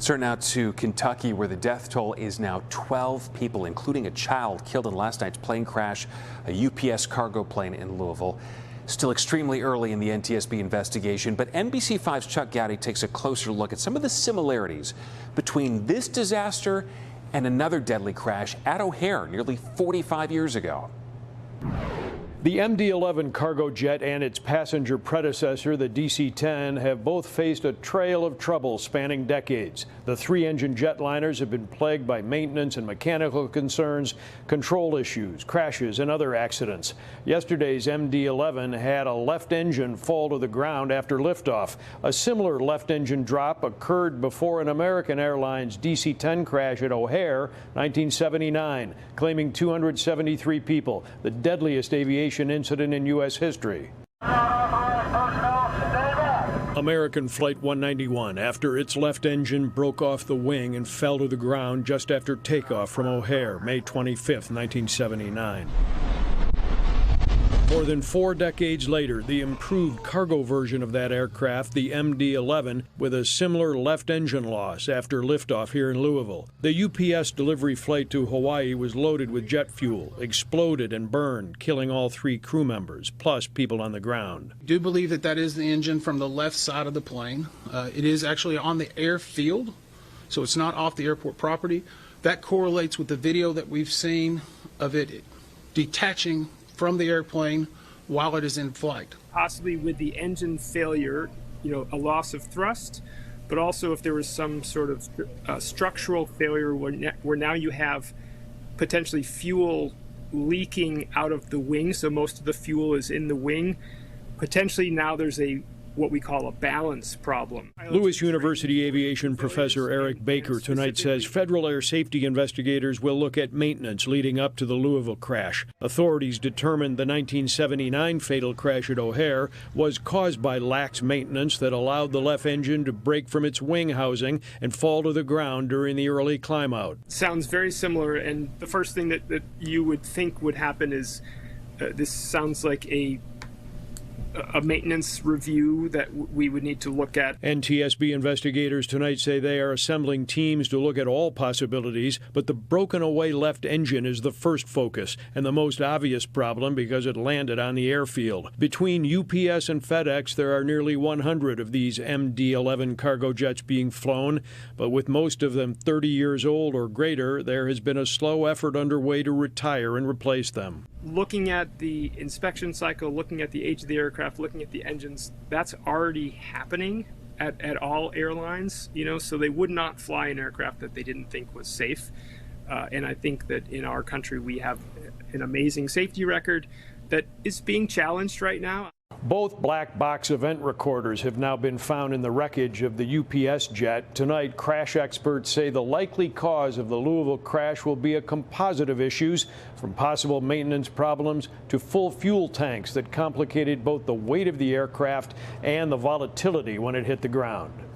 Turn now to Kentucky, where the death toll is now 12 people, including a child killed in last night's plane crash, a UPS cargo plane in Louisville. Still extremely early in the NTSB investigation, but NBC5's Chuck Goudie takes a closer look at some of the similarities between this disaster and another deadly crash at O'Hare nearly 45 years ago. The MD-11 cargo jet and its passenger predecessor, the DC-10, have both faced a trail of trouble spanning decades. The three-engine jetliners have been plagued by maintenance and mechanical concerns, control issues, crashes, and other accidents. Yesterday's MD-11 had a left engine fall to the ground after liftoff. A similar left engine drop occurred before an American Airlines DC-10 crash at O'Hare, 1979, claiming 273 people, the deadliest aviation incident in U.S. history. American Flight 191, after its left engine broke off the wing and fell to the ground just after takeoff from O'Hare, May 25, 1979. More than 4 decades later, the improved cargo version of that aircraft, the MD-11, with a similar left engine loss after liftoff here in Louisville. The UPS delivery flight to Hawaii was loaded with jet fuel, exploded and burned, killing all 3 crew members, plus people on the ground. I do believe that that is the engine from the left side of the plane. It is actually on the airfield, so it's not off the airport property. That correlates with the video that we've seen of it detaching from the airplane while it is in flight. Possibly with the engine failure, a loss of thrust, but also if there was some sort of structural failure where now you have potentially fuel leaking out of the wing, so most of the fuel is in the wing. Potentially now there's what we call a balance problem. Lewis University aviation professor Eric Baker tonight says federal air safety investigators will look at maintenance leading up to the Louisville crash. Authorities determined the 1979 fatal crash at O'Hare was caused by lax maintenance that allowed the left engine to break from its wing housing and fall to the ground during the early climb out. Sounds very similar, and the first thing that you would think would happen is this sounds like a maintenance review that we would need to look at. NTSB investigators tonight say they are assembling teams to look at all possibilities, but the broken away left engine is the first focus and the most obvious problem because it landed on the airfield. Between UPS and FedEx, there are nearly 100 of these MD-11 cargo jets being flown, but with most of them 30 years old or greater, there has been a slow effort underway to retire and replace them. Looking at the inspection cycle, looking at the age of the aircraft, looking at the engines, that's already happening at all airlines, so they would not fly an aircraft that they didn't think was safe. And I think that in our country we have an amazing safety record that is being challenged right now. Both black box event recorders have now been found in the wreckage of the UPS jet. Tonight, crash experts say the likely cause of the Louisville crash will be a composite of issues, from possible maintenance problems to full fuel tanks that complicated both the weight of the aircraft and the volatility when it hit the ground.